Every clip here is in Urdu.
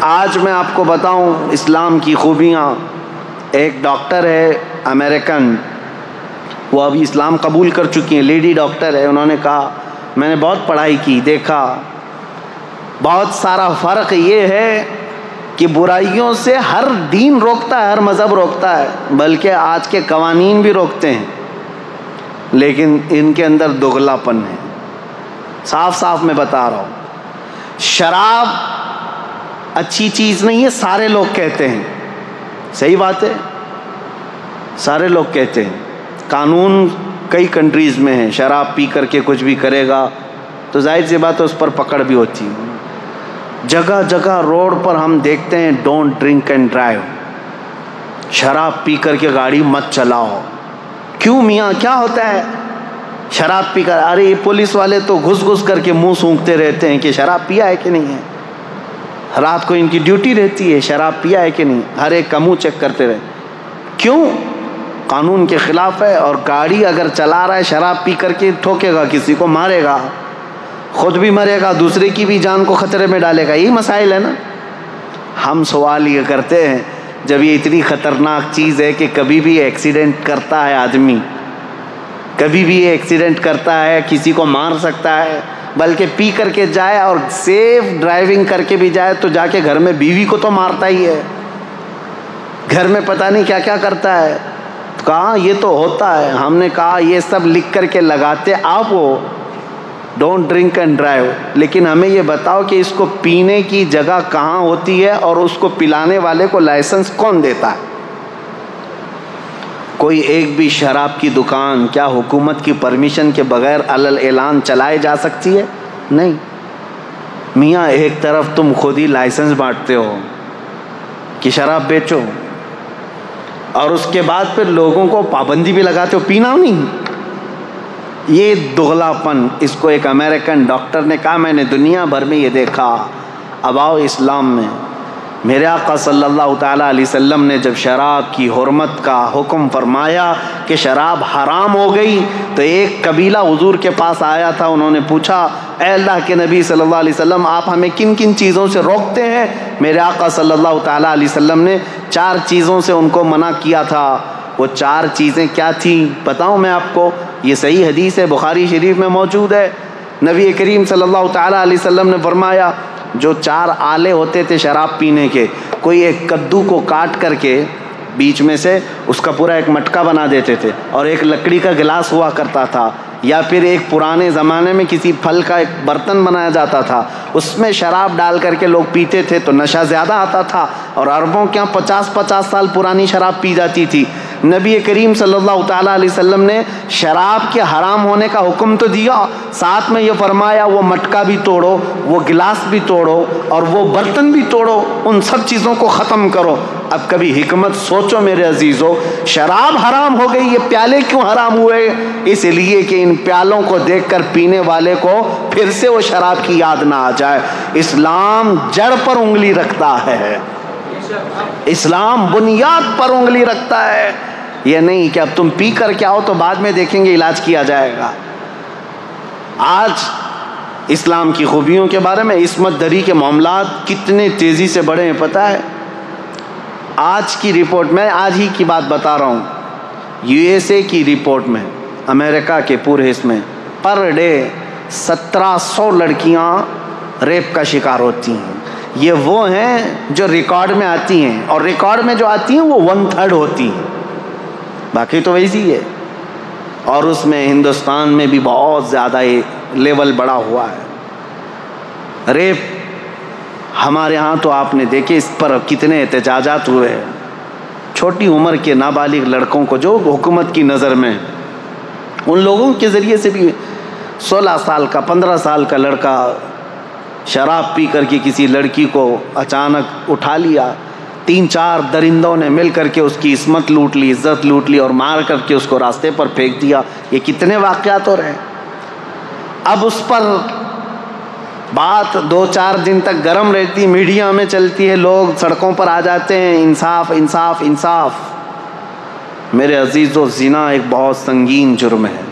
آج میں آپ کو بتاؤں اسلام کی خوبیاں. ایک ڈاکٹر ہے امریکن، وہ ابھی اسلام قبول کر چکی ہیں، لیڈی ڈاکٹر ہے. انہوں نے کہا میں نے بہت پڑھائی کی، دیکھا بہت سارا فرق یہ ہے کہ برائیوں سے ہر دین روکتا ہے، ہر مذہب روکتا ہے، بلکہ آج کے قوانین بھی روکتے ہیں، لیکن ان کے اندر دگلا پن ہے. صاف صاف میں بتا رہا ہوں، شراب اچھی چیز نہیں ہے، سارے لوگ کہتے ہیں. صحیح بات ہے، سارے لوگ کہتے ہیں. قانون کئی کنٹریز میں ہے، شراب پی کر کے کچھ بھی کرے گا تو ظاہر سی بات ہے اس پر پکڑ بھی ہوتی ہے. جگہ جگہ روڈ پر ہم دیکھتے ہیں ڈونٹ ڈرنک اینڈ ڈرائیو، شراب پی کر کے گاڑی مت چلاؤ. کیوں میاں کیا ہوتا ہے شراب پی کر؟ ارے یہ پولیس والے تو گھس گھس کر کے منہ سونکھتے رہتے ہیں کہ شراب پیا ہے کہ نہیں ہے. رات کو ان کی ڈیوٹی رہتی ہے شراب پیا ہے کہ نہیں، ہر ایک کا منہ چیک کرتے رہے. کیوں؟ قانون کے خلاف ہے. اور گاڑی اگر چلا رہا ہے شراب پی کر کے ٹھوکے گا، کسی کو مارے گا، خود بھی مرے گا، دوسرے کی بھی جان کو خطرے میں ڈالے گا. یہی مسائل ہے نا. ہم سوال یہ کرتے ہیں جب یہ اتنی خطرناک چیز ہے کہ کبھی بھی ایکسیڈنٹ کرتا ہے آدمی، کبھی بھی ایکسیڈنٹ کرتا ہے، کسی کو مار سکتا ہے، بلکہ پی کر کے جائے اور سیف ڈرائیونگ کر کے بھی جائے تو جا کے گھر میں بیوی کو تو مارتا ہی ہے، گھر میں پتہ نہیں کیا کیا کرتا ہے. کہا یہ تو ہوتا ہے. ہم نے کہا یہ سب لکھ کر کے لگاتے آپ ہو ڈونٹ ڈرنک اینڈ ڈرائیو، لیکن ہمیں یہ بتاؤ کہ اس کو پینے کی جگہ کہاں ہوتی ہے اور اس کو پلانے والے کو لائسنس کون دیتا ہے؟ کوئی ایک بھی شراب کی دکان کیا حکومت کی پرمیشن کے بغیر علل اعلان چلائے جا سکتی ہے؟ نہیں. میاں ایک طرف تم خود ہی لائسنس بانٹتے ہو کہ شراب بیچو، اور اس کے بعد پھر لوگوں کو پابندی بھی لگاتے ہو پینا نہیں. یہ دگلا پن، اس کو ایک امریکن ڈاکٹر نے کہا میں نے دنیا بھر میں یہ دیکھا. اب آؤ اسلام میں. میرے آقا صلی اللہ تعالیٰ علیہ وسلم نے جب شراب کی حرمت کا حکم فرمایا کہ شراب حرام ہو گئی تو ایک قبیلہ حضور کے پاس آیا تھا. انہوں نے پوچھا اے اللہ کے نبی صلی اللہ علیہ وسلم آپ ہمیں کن کن چیزوں سے روکتے ہیں؟ میرے آقا صلی اللہ تعالیٰ علیہ وسلم نے 4 چیزوں سے ان کو منع کیا تھا. وہ 4 چیزیں کیا تھیں بتاؤں میں آپ کو؟ یہ صحیح حدیث ہے، بخاری شریف میں موجود ہے. نبی کریم صلی اللہ تعالیٰ علیہ وسلم نے فرمایا جو 4 آلے ہوتے تھے شراب پینے کے، کوئی ایک کدو کو کاٹ کر کے بیچ میں سے اس کا پورا ایک مٹکا بنا دیتے تھے، اور ایک لکڑی کا گلاس ہوا کرتا تھا، یا پھر ایک پرانے زمانے میں کسی پھل کا ایک برتن بنایا جاتا تھا، اس میں شراب ڈال کر کے لوگ پیتے تھے تو نشہ زیادہ آتا تھا، اور عربوں کے یہاں 50 سال پرانی شراب پی جاتی تھی. نبی کریم صلی اللہ تعالیٰ علیہ وسلم نے شراب کے حرام ہونے کا حکم تو دیا، ساتھ میں یہ فرمایا وہ مٹکا بھی توڑو، وہ گلاس بھی توڑو، اور وہ برتن بھی توڑو، ان سب چیزوں کو ختم کرو. اب کبھی حکمت سوچو میرے عزیزو، شراب حرام ہو گئی، یہ پیالے کیوں حرام ہوئے؟ اس لیے کہ ان پیالوں کو دیکھ کر پینے والے کو پھر سے وہ شراب کی یاد نہ آ جائے. اسلام جڑ پر انگلی رکھتا ہے، اسلام بنیاد پر انگلی رکھتا ہے. یہ نہیں کہ اب تم پی کر کے آؤ تو بعد میں دیکھیں گے علاج کیا جائے گا. آج اسلام کی خوبیوں کے بارے میں، عصمت دری کے معاملات کتنے تیزی سے بڑھے ہیں پتہ ہے؟ آج کی رپورٹ میں آج ہی کی بات بتا رہا ہوں، USA کی رپورٹ میں، امریکہ کے پورے حصے میں پر ڈے 1700 لڑکیاں ریپ کا شکار ہوتی ہیں. یہ وہ ہیں جو ریکارڈ میں آتی ہیں، اور ریکارڈ میں جو آتی ہیں وہ 1/3 ہوتی ہیں، باقی تو ویسی ہے. اور اس میں ہندوستان میں بھی بہت زیادہ لیول بڑا ہوا ہے. ریپ ہمارے ہاں تو آپ نے دیکھے اس پر کتنے احتجاجات ہوئے ہیں. چھوٹی عمر کے نابالغ لڑکوں کو جو حکومت کی نظر میں، ان لوگوں کے ذریعے سے بھی 16 سال کا 15 سال کا لڑکا شراب پی کر کے کسی لڑکی کو اچانک اٹھا لیا، 3-4 درندوں نے مل کر کے اس کی عصمت لوٹ لی، عزت لوٹ لی، اور مار کر کے اس کو راستے پر پھینک دیا. یہ کتنے واقعات ہو رہے ہیں. اب اس پر بات 2-4 دن تک گرم رہتی، میڈیا میں چلتی ہے، لوگ سڑکوں پر آ جاتے ہیں، انصاف انصاف انصاف. میرے عزیزو، زنا ایک بہت سنگین جرم ہے.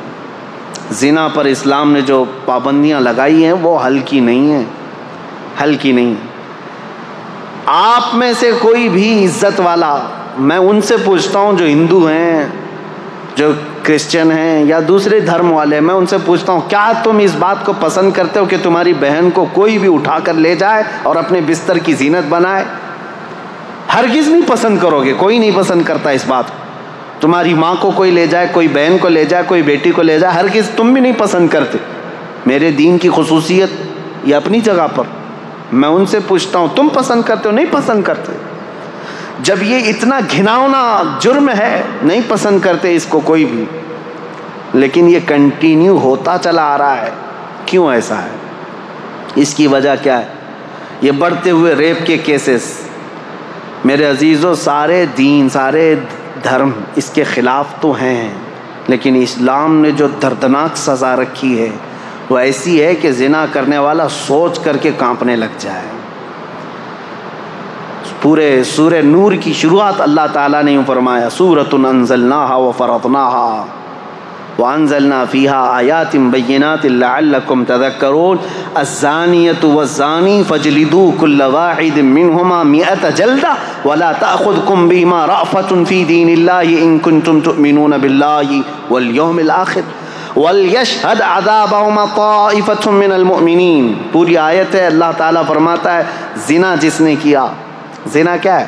زنا پر اسلام نے جو پابندیاں لگائی ہیں وہ ہلکی نہیں ہیں، ہلکی نہیں. آپ میں سے کوئی بھی عزت والا، میں ان سے پوچھتا ہوں جو ہندو ہیں، جو کرسچن ہیں یا دوسرے دھرم والے، میں ان سے پوچھتا ہوں کیا تم اس بات کو پسند کرتے ہو کہ تمہاری بہن کو کوئی بھی اٹھا کر لے جائے اور اپنے بستر کی زینت بنائے؟ ہرگز نہیں پسند کرو گے، کوئی نہیں پسند کرتا اس بات کو۔ تمہاری ماں کو کوئی لے جائے، کوئی بہن کو لے جائے، کوئی بیٹی کو لے جائے، ہرگز تم بھی نہیں پسند کرتے۔ میرے دین کی خصوصیت یہ اپنی جگہ پر، میں ان سے پوچھتا ہوں تم پسند کرتے ہو؟ نہیں پسند کرتے۔ جب یہ اتنا گھناؤنا جرم ہے، نہیں پسند کرتے اس کو کوئی بھی، لیکن یہ کنٹینیو ہوتا چلا آ رہا ہے۔ کیوں ایسا ہے؟ اس کی وجہ کیا ہے؟ یہ بڑھتے ہوئے ریپ کے کیسز۔ میرے عزیزوں، سارے دین، سارے دھرم اس کے خلاف تو ہیں، لیکن اسلام نے جو دردناک سزا رکھی ہے وہ ایسی ہے کہ زنا کرنے والا سوچ کر کے کانپنے لگ جائے۔ پورے سورہ نور کی شروعات اللہ تعالیٰ نے یوں فرمایا، سورۃ انزلناها وفرضناها وانزلنا فيها آیات بینات لعلکم تذکرون الزانیة والزانی فاجلدوا كل واحد منهما 100 جلدہ ولا تأخذكم بهما رأفة في دین اللہ ان کنتم تؤمنون باللہ والیوم الآخر وَلْيَشْهَدْ عَذَابَهُمَا طَائِفَةٌ مِّنَ الْمُؤْمِنِينَ۔ پوری آیت ہے، اللہ تعالیٰ فرماتا ہے زنا جس نے کیا، زنا کیا ہے؟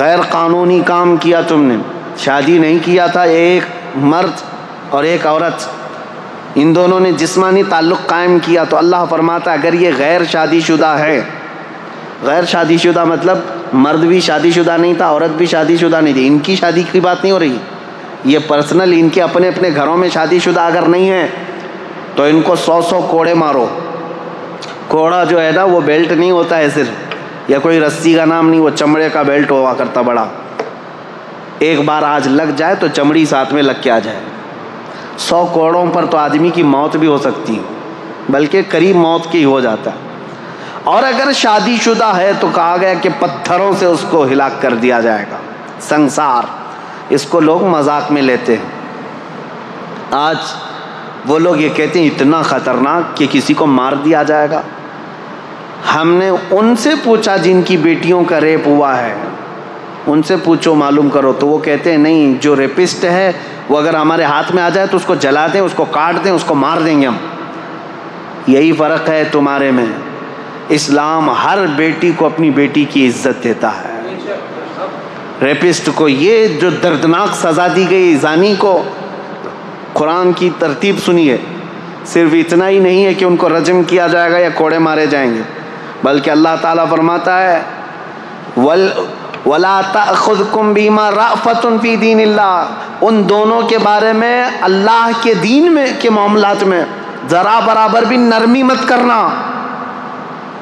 غیر قانونی کام کیا تم نے، شادی نہیں کیا تھا ایک مرد اور ایک عورت، ان دونوں نے جسمانی تعلق قائم کیا، تو اللہ فرماتا ہے اگر یہ غیر شادی شدہ ہے، غیر شادی شدہ مطلب مرد بھی شادی شدہ نہیں تھا، عورت بھی شادی شدہ نہیں تھی، ان کی شادی کی بات نہیں ہو رہی، یہ پرسنل ان کے اپنے اپنے گھروں میں شادی شدہ اگر نہیں ہے تو ان کو 100 کوڑے مارو۔ کوڑا جو ہے نا وہ بیلٹ نہیں ہوتا ہے صرف، یا کوئی رسی کا نام نہیں، وہ چمڑے کا بیلٹ ہوا کرتا بڑا، ایک بار آج لگ جائے تو چمڑی ساتھ میں لگ کے آ جائے۔ 100 کوڑوں پر تو آدمی کی موت بھی ہو سکتی ہے، بلکہ قریب موت کی ہو جاتا ہے۔ اور اگر شادی شدہ ہے تو کہا گیا کہ پتھروں سے اس کو ہلاک کر دیا جائے گا، سنسار۔ اس کو لوگ مذاق میں لیتے ہیں۔ آج وہ لوگ یہ کہتے ہیں اتنا خطرناک کہ کسی کو مار دیا جائے گا۔ ہم نے ان سے پوچھا جن کی بیٹیوں کا ریپ ہوا ہے، ان سے پوچھو معلوم کرو، تو وہ کہتے ہیں نہیں، جو ریپسٹ ہے وہ اگر ہمارے ہاتھ میں آ جائے تو اس کو جلا دیں، اس کو کاٹ دیں، اس کو مار دیں گے ہم۔ یہی فرق ہے تمہارے میں۔ اسلام ہر بیٹی کو اپنی بیٹی کی عزت دیتا ہے۔ ریپسٹ کو یہ جو دردناک سزا دی گئی، زانی کو، قرآن کی ترتیب سنیے، صرف اتنا ہی نہیں ہے کہ ان کو رجم کیا جائے گا یا کوڑے مارے جائیں گے، بلکہ اللہ تعالیٰ فرماتا ہے وَلَا تَأْخُذْكُمْ بِمَا رَأْفَةٌ فِي دِينِ اللَّهِ، ان دونوں کے بارے میں اللہ کے دین میں کے معاملات میں ذرا برابر بھی نرمی مت کرنا،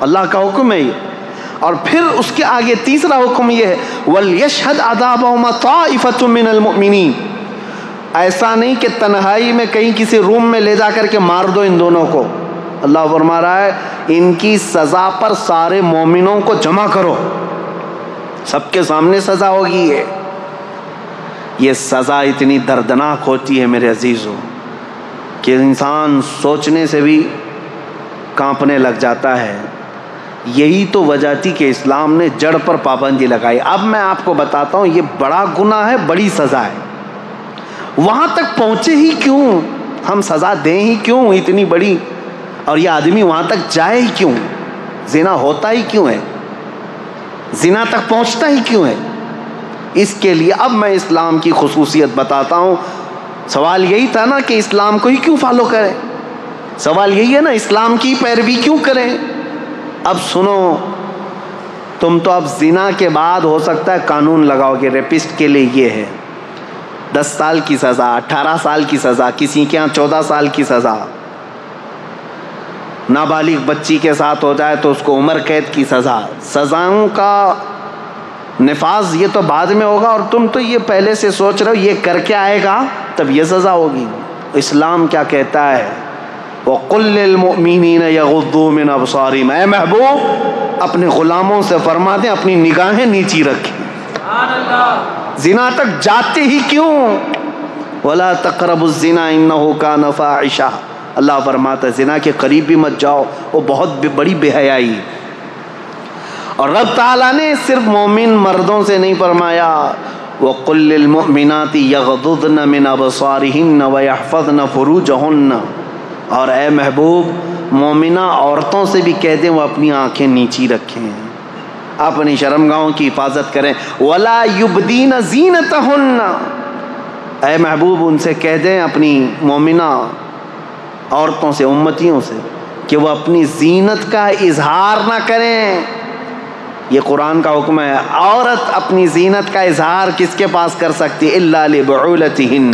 اللہ کا حکم ہے یہ۔ اور پھر اس کے آگے تیسرا حکم یہ ہے وَلْيَشْهَدْ عَذَابَهُمَا طَائِفَةٌ مِّنَ الْمُؤْمِنِينَ، ایسا نہیں کہ تنہائی میں کہیں کسی روم میں لے جا کر کے مار دو ان دونوں کو۔ اللہ فرما رہا ہے ان کی سزا پر سارے مومنوں کو جمع کرو، سب کے سامنے سزا ہوگی۔ یہ سزا اتنی دردناک ہوتی ہے میرے عزیزوں کہ انسان سوچنے سے بھی کانپنے لگ جاتا ہے۔ یہی تو وجہ تھی کہ اسلام نے جڑ پر پابندی لگائی۔ اب میں آپ کو بتاتا ہوں یہ بڑا گناہ ہے، بڑی سزا ہے، وہاں تک پہنچے ہی کیوں؟ ہم سزا دیں ہی کیوں اتنی بڑی؟ اور یہ آدمی وہاں تک جائے ہی کیوں؟ زنا ہوتا ہی کیوں ہے؟ زنا تک پہنچتا ہی کیوں ہے؟ اس کے لیے اب میں اسلام کی خصوصیت بتاتا ہوں۔ سوال یہی تھا نا کہ اسلام کو ہی کیوں فالو کریں، سوال یہی ہے نا اسلام کی پیروی کیوں کریں؟ اب سنو، تم تو اب زنا کے بعد ہو سکتا ہے قانون لگاؤ گے ریپسٹ کے لیے یہ ہے 10 سال کی سزا، 18 سال کی سزا، کسی کے یہاں 14 سال کی سزا، نابالغ بچی کے ساتھ ہو جائے تو اس کو عمر قید کی سزا۔ سزاؤں کا نفاذ یہ تو بعد میں ہوگا، اور تم تو یہ پہلے سے سوچ رہے ہو یہ کر کے آئے گا تب یہ سزا ہوگی۔ اسلام کیا کہتا ہے؟ وَقُلْ لِلْمُؤْمِنِينَ يَغُضُّوا مِنْ أَبْصَارِهِمْ، اے محبوب اپنے غلاموں سے فرما دیں اپنی نگاہیں نیچی رکھیں۔ زنا تک جاتے ہی کیوں؟ وَلَا تَقْرَبُوا الزِّنَا إِنَّهُ كَانَ فَاحِشَةً، اللہ فرماتا ہے زنا کے قریب بھی مت جاؤ، وہ بہت بڑی بے حیائی۔ اور رب تعالیٰ نے صرف مومن مردوں سے نہیں فرمایا وَقُلْ لِلْمُؤْمِنَاتِ يَغْضُضْنَ مِنْ أَبْصَارِهِنَّ وَيَحْفَظْنَ فُرُوجَهُنَّ، اور اے محبوب مومنہ عورتوں سے بھی کہہ دیں وہ اپنی آنکھیں نیچی رکھیں، اپنی شرمگاہوں کی حفاظت کریں۔ وَلَا يُبْدِينَ زِينَتَهُنَّ، اے محبوب ان سے کہہ دیں اپنی مومنہ عورتوں سے، امتیوں سے، کہ وہ اپنی زینت کا اظہار نہ کریں۔ یہ قرآن کا حکم ہے۔ عورت اپنی زینت کا اظہار کس کے پاس کر سکتی ہے؟ الا لبعولتہن،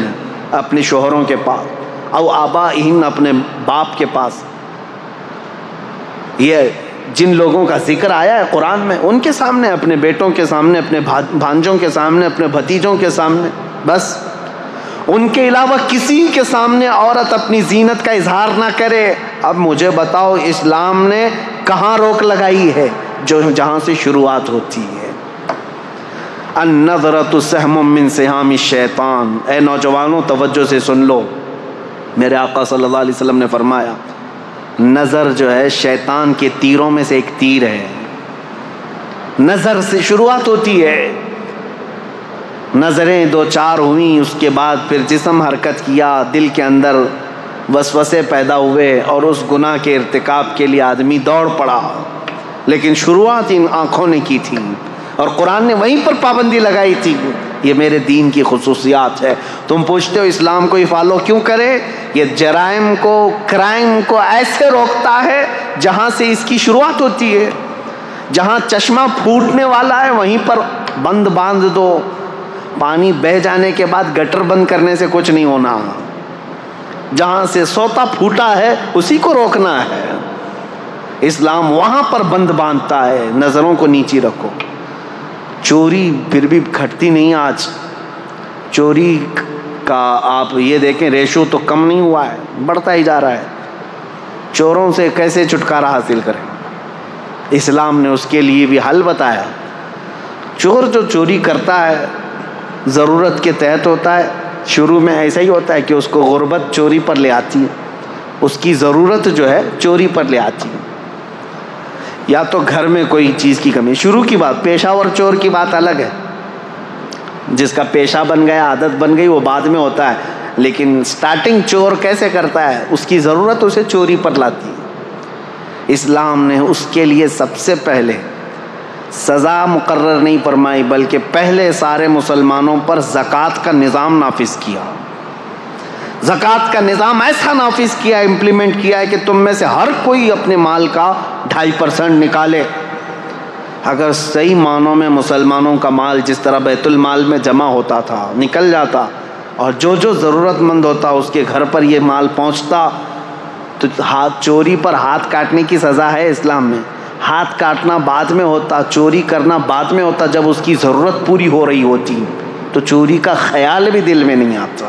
اپنے شوہروں کے پاس، او آبائہن، اپنے باپ کے پاس۔ یہ جن لوگوں کا ذکر آیا ہے قرآن میں ان کے سامنے، اپنے بیٹوں کے سامنے، اپنے بھانجوں کے سامنے، اپنے بھتیجوں کے سامنے، بس ان کے علاوہ کسی کے سامنے عورت اپنی زینت کا اظہار نہ کرے۔ اب مجھے بتاؤ اسلام نے کہاں روک لگائی ہے؟ جہاں سے شروعات ہوتی ہے، النظرۃ سہم من سہام الشیطان۔ اے نوجوانوں توجہ سے سن لو، میرے آقا صلی اللہ علیہ وسلم نے فرمایا نظر جو ہے شیطان کے تیروں میں سے ایک تیر ہے۔ نظر سے شروعات ہوتی ہے، نظریں دو چار ہوئیں، اس کے بعد پھر جسم حرکت کیا، دل کے اندر وسوسے پیدا ہوئے اور اس گناہ کے ارتکاب کے لیے آدمی دوڑ پڑا، لیکن شروعات ان آنکھوں نے کی تھی اور قرآن نے وہیں پر پابندی لگائی تھی۔ یہ میرے دین کی خصوصیات ہے۔ تم پوچھتے ہو اسلام کو یہ فالو کیوں کرے؟ یہ جرائم کو، کرائم کو ایسے روکتا ہے جہاں سے اس کی شروعات ہوتی ہے۔ جہاں چشمہ پھوٹنے والا ہے وہیں پر بند باندھ دو، پانی بہہ جانے کے بعد گٹر بند کرنے سے کچھ نہیں ہونا۔ جہاں سے سوتا پھوٹا ہے اسی کو روکنا ہے۔ اسلام وہاں پر بند باندھتا ہے، نظروں کو نیچی رکھو۔ چوری پھر بھی گھٹتی نہیں آج، چوری کا آپ یہ دیکھیں ریشو تو کم نہیں ہوا ہے، بڑھتا ہی جا رہا ہے۔ چوروں سے کیسے چھٹکارا حاصل کریں؟ اسلام نے اس کے لیے بھی حل بتایا۔ چور جو چوری کرتا ہے ضرورت کے تحت ہوتا ہے، شروع میں ایسا ہی ہوتا ہے کہ اس کو غربت چوری پر لے آتی ہے، اس کی ضرورت جو ہے چوری پر لے آتی ہے، یا تو گھر میں کوئی چیز کی کمی۔ شروع کی بات، پیشہ ور چور کی بات الگ ہے، جس کا پیشہ بن گیا، عادت بن گئی، وہ بعد میں ہوتا ہے، لیکن سٹارٹنگ چور کیسے کرتا ہے؟ اس کی ضرورت اسے چوری پر لاتی ہے۔ اسلام نے اس کے لیے سب سے پہلے سزا مقرر نہیں فرمائی، بلکہ پہلے سارے مسلمانوں پر زکوٰۃ کا نظام نافذ کیا۔ زکوٰۃ کا نظام ایسا نافذ کیا، امپلیمنٹ کیا ہے کہ تم میں سے ہر کوئی اپنے مال کا 2.5% نکالے۔ اگر صحیح معنوں میں مسلمانوں کا مال جس طرح بیت المال میں جمع ہوتا تھا نکل جاتا، اور جو جو ضرورت مند ہوتا اس کے گھر پر یہ مال پہنچتا، تو چوری پر ہاتھ کاٹنے کی سزا ہے اسلام میں۔ ہاتھ کاٹنا بعد میں ہوتا، چوری کرنا بعد میں ہوتا، جب اس کی ضرورت پوری ہو رہی ہوتی تو چوری کا خیال بھی دل میں نہیں آتا۔